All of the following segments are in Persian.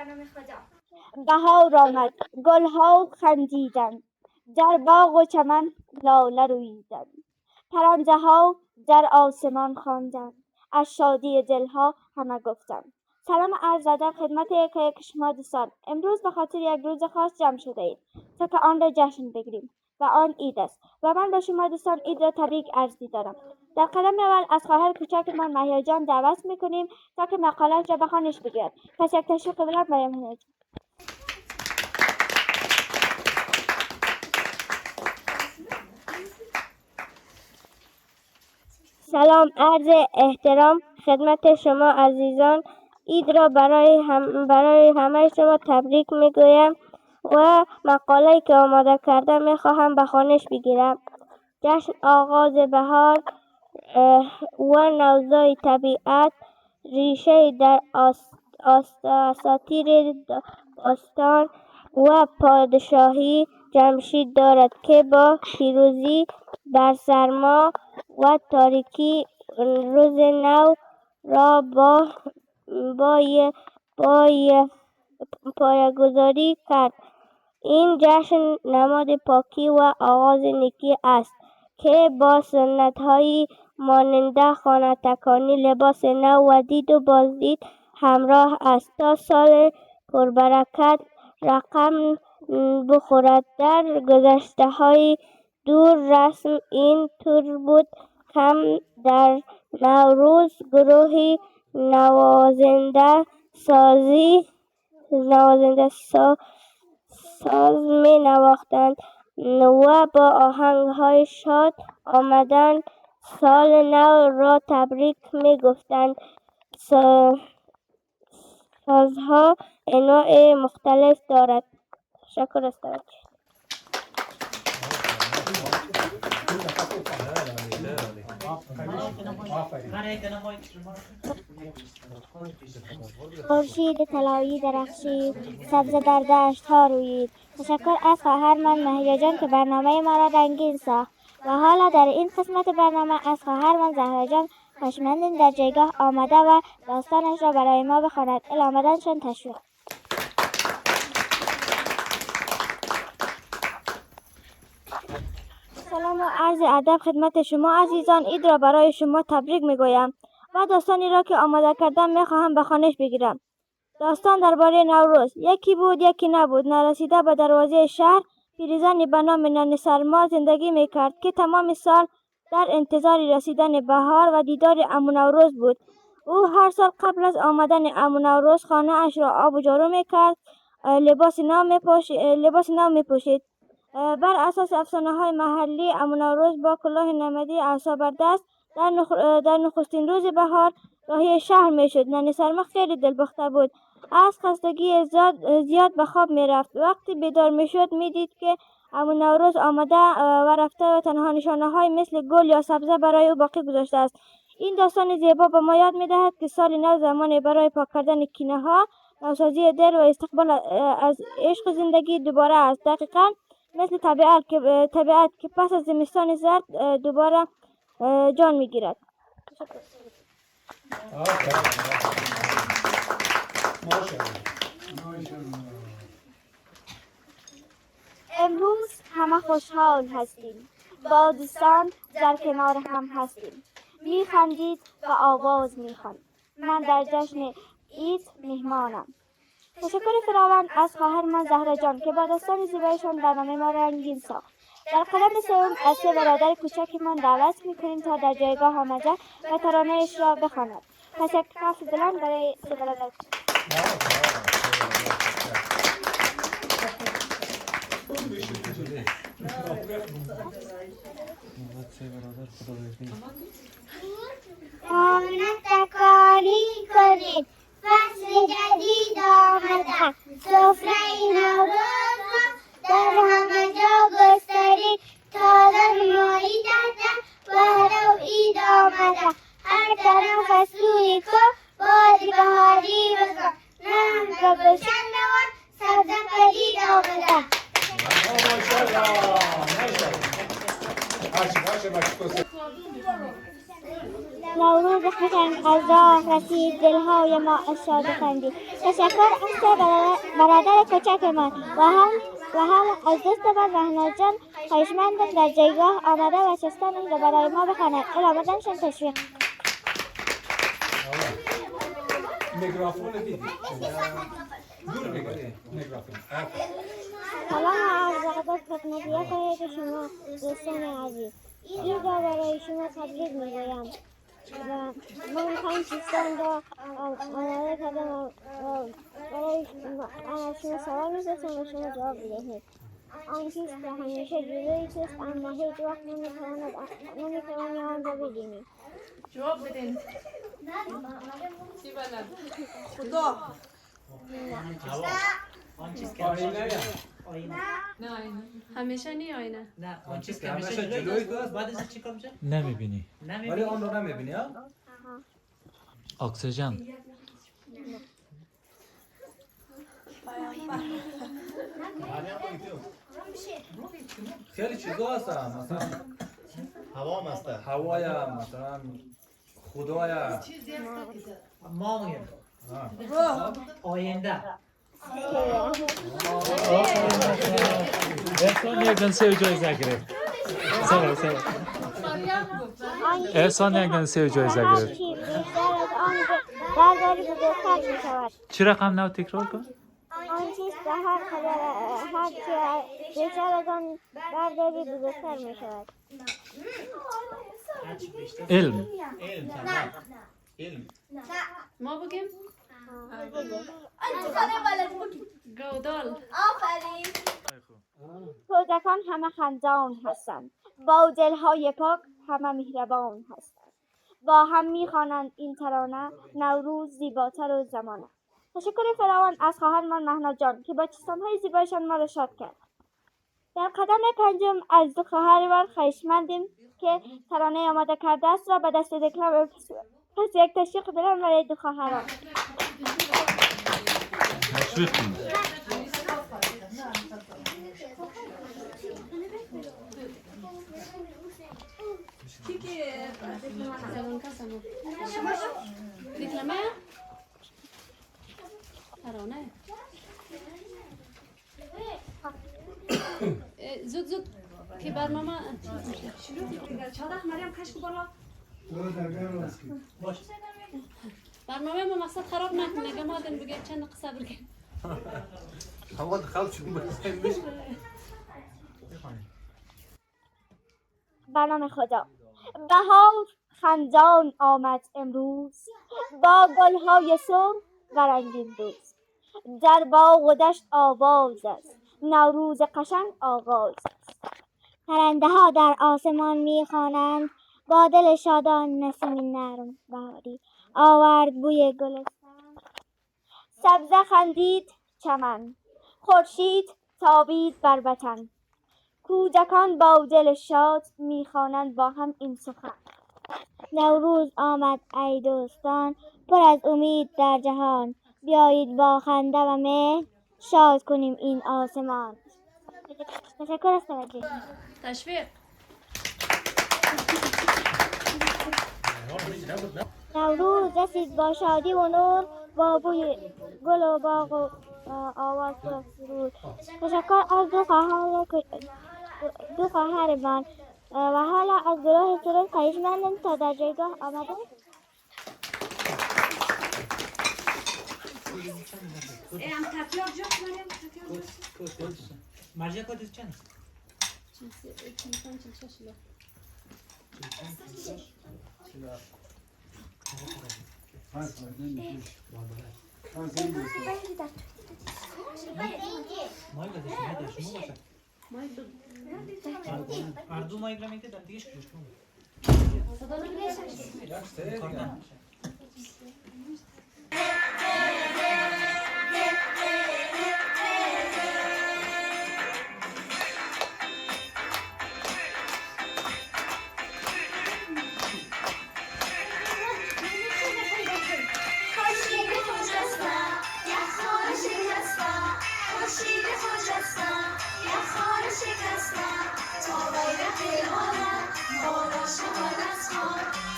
برنامه خدا. بهار آمد، گلها خندیدند، در باغ و چمن لاله روییدند، پرنده ها در آسمان خواندند، از شادی دلها همه گفتند. سلام عرض ادب خدمت یک شما دوستان. امروز به خاطر یک روز خاص جمع شده اید تا که آن را جشن بگیریم و آن عید است و من به شما دوستان عید را تبریک عرض می‌دارم. در قدم اول از خواهر کوچکمان مهیا جان دعوت می‌کنیم تا که مقاله‌اش را به خوانش بگیرد. پس یک تشویق بلند برای مهیا جان. سلام عرض احترام خدمت شما عزیزان. عید را برای همه شما تبریک میگویم و مقاله‌ای که آماده کردم میخواهم به خوانش بگیرم. جشن آغاز بهار و نوزای طبیعت ریشه در اساطیر باستان و پادشاهی جمشید دارد که با پیروزی بر سرما و تاریکی روز نو را پایه‌گذاری کرد. این جشن نماد پاکی و آغاز نیکی است که با سنت‌هایی مانند خانه تکانی، لباس نو و دید و بازدید همراه است تا سال پربرکت رقم بخورد. در گذشته‌های دور رسم این طور بود که در نوروز گروهی نوازنده ساز می نواختند و با آهنگ‌های شاد آمدن سال نو را تبریک می گفتند. سازها انواع مختلف دارد. تشکر از توجه. خورشید طلایی درخشید، سبزه در دشت ها رویید. تشکر از خواهر من مهیا جان که برنامه ما را رنگین ساخت. و حالا در این قسمت برنامه از خواهر من زهرا جان خوشمندیم در جایگاه آمده و داستانش را برای ما بخواند. الی آمدنشان تشویق. سلام و عرض ادب خدمت شما عزیزان. عید را برای شما تبریک میگویم و داستانی را که آماده کردم میخواهم به خوانش بگیرم. داستان درباره نوروز. یکی بود یکی نبود. نرسیده به دروازه شهر پیرزنی به نام نانی سرما زندگی میکرد که تمام سال در انتظار رسیدن بهار و دیدار عمو نوروز بود. او هر سال قبل از آمدن عمو نوروز خانه اش را آب و جارو میکرد، لباس نو میپوشید. بر اساس افسانه‌های محلی عمو نوروز با کلاه نمدی عصا بر دست در نخستین روز بهار راهی شهر میشد. نانی سرما خیلی دلبخته بود. از خستگی زیاد به خواب میرفت. وقتی بیدار میشد میدید که عمو نوروز آمده و رفته و تنها نشانه‌های مثل گل یا سبزه برای او باقی گذاشته است. این داستان زیبا به ما یاد میدهد که سال نو زمانی برای پاک کردن کینه‌ها، نوسازی دل و استقبال از عشق زندگی دوباره است. دقیقاً مثل طبیعت که پس از زمستان زرد دوباره جان میگیرد. امروز همه خوشحال هستیم، با دوستان در کنار هم هستیم، میخندید و آواز میخواند. من در جشن عید مهمانم. تشکر فراوان از خواهر من زهرا جان که با داستان زیبایشان برنامه ما رنگین ساخت. در قدم سوم از 3 برادر کوچکمان دعوت میکنیم تا در جایگاه آمده و ترانه‌اش را بخواند. پس یک کف بلند برای 3 برادر. خانه تکانی کنید، فصل جدید آمده، سفره نوروز در همه جا گسترید، تازه نمایی کرده بهار و عید آمده، هر طرف از سوی کو بادی بهاری بزن، رنگ و گلشن نوان سبزه پدید آمده. نوروز خوشم از راه رسید دلهای ما از شاد خندید. تشکر از برادر کوچکمان و هم از دوست من مهناز جان خواهشمندم در جایگاه آمده و شستانش را برای ما بخواند. علامتشان تشویق. میکروفون دیدی؟ دور بگیری میکروفون. سلام و عرض ادب خدمت شما دوستان عزیز. این را برای شما تبریک میگویم و ما میخوایم چیستان را آماده کردم و برای شما سوال میپرسم و شما جواب بدهید. آن چیست که همیشه جلوی توست اما هیچ وقت نمیتوانی آن را ببینی. جواب بدین. چی بلد؟ خدا. آن چیز که آینه نه همیشه نی آینه. نه آن چیز که همیشه جلوی تو است بعد از چی کار میشه؟ نمیبینی. ولی آن رو نمیبینی ها؟ اکسیژن. خیلی چیزا هستن مثلا هوا مست. هوای مثلا خدایا ما میگیم آینده. احسان یک دن 3 جایزه گرفت. سلام. احسان یک دن 3 جایزه گرفت. هرچی بیشتر از آن برداری بزرگتر می شود. چی رقم نو تکرار کن؟ آن چیز که هرچی بیشتر از آن برداری بزرگتر می شود. علم. علم. ما بگیم؟ گودال. کودکان همه خندان هستند. با دلهای پاک همه مهربان هستند. با هم میخوانند این ترانه نوروز زیباتر و زمانه. تشکر فراوان از خواهرمان مهناز جان که با چیستانهای زیبایشان ما را شاد کرد. در قدم پنجم از دو خواهرمان خواهشمندیم که ترانه آماده کرده است را به دست دکلم پس یک تشویق بدن برای دو خواهران. تشویق کن. دیکلمه؟ ترانه. زود که برنامه مریم کشک بالا. برنامه ما مقصد خراب نکنه. اگه ما دن بگه چند قصه بگیم. هوا دخل شون بسیم برنامه خدا. بهار خندان آمد امروز با گلهای سرخ و رنگین روز. در باغ و دشت آواز است نوروز قشنگ آغاز است. پرنده ها در آسمان میخوانند با دل شادان نسیم نرم بهاری آورد بوی گلستان. سبزه خندید چمن خورشید تابید بر وطن. کودکان با دل شاد میخوانند با هم این سخن. نوروز آمد ای دوستان پر از امید در جهان. بیایید با خنده و مهر شاد کنیم این آسمان. تشکر از توجه. تشویق. نوروز رسید با شادی و نور با بوی گل و باغ و آواز و سرود. تشکر از دو خواهرمان و حالا از گروه سرود خواهشمندم تا در جایگاه آمده. ام تفیار جا مریم تفیار. مرجع کدش چند؟ اردو مایک را میگه در دیگه کش کنم.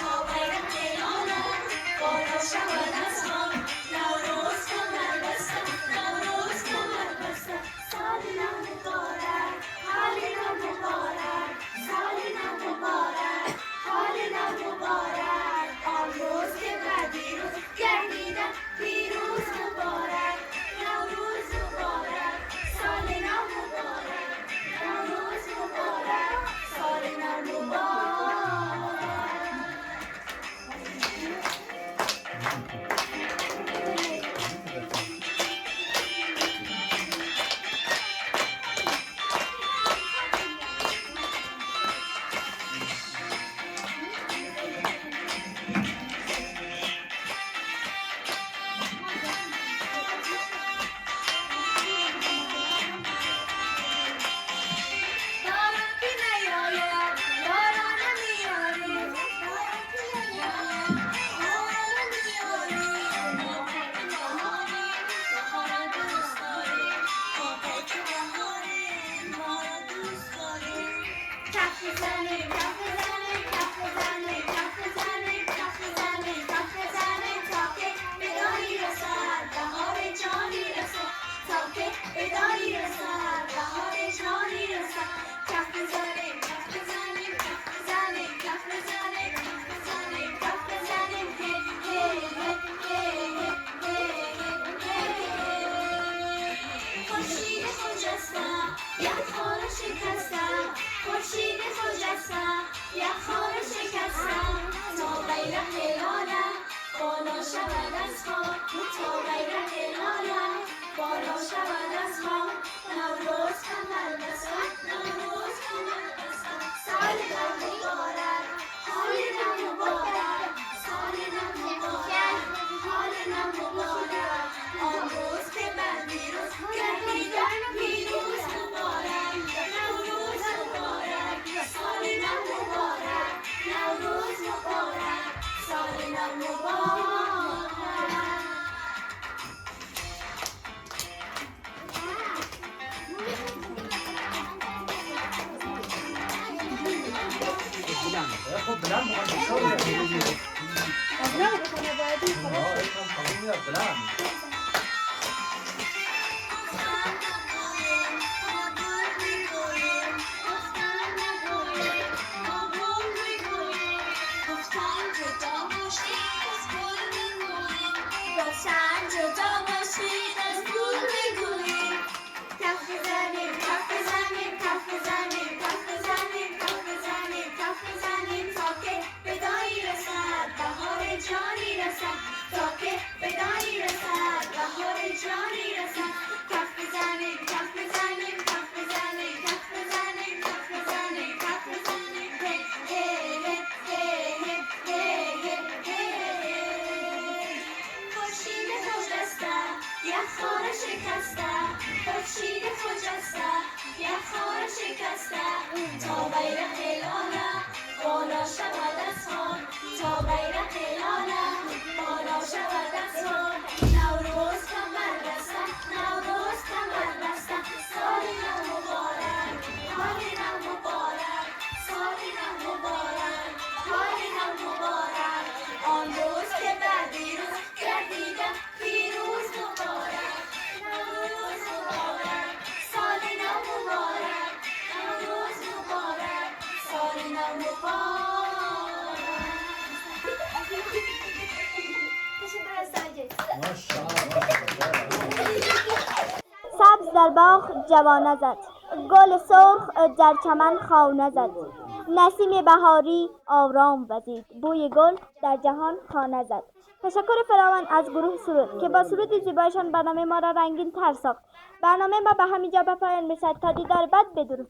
تا خب بلند بلند سبز در باغ جوانه زد، گل سرخ در چمن خانه زد، نسیم بهاری آرام وزید، بوی گل در جهان خانه زد. تشکر فراوان از گروه سرود که با سرود زیبایشان برنامه ما را رنگین تر ساخت. برنامه ما به همینجا به پایان می‌رسد. تا دیدار بعد، بدرود.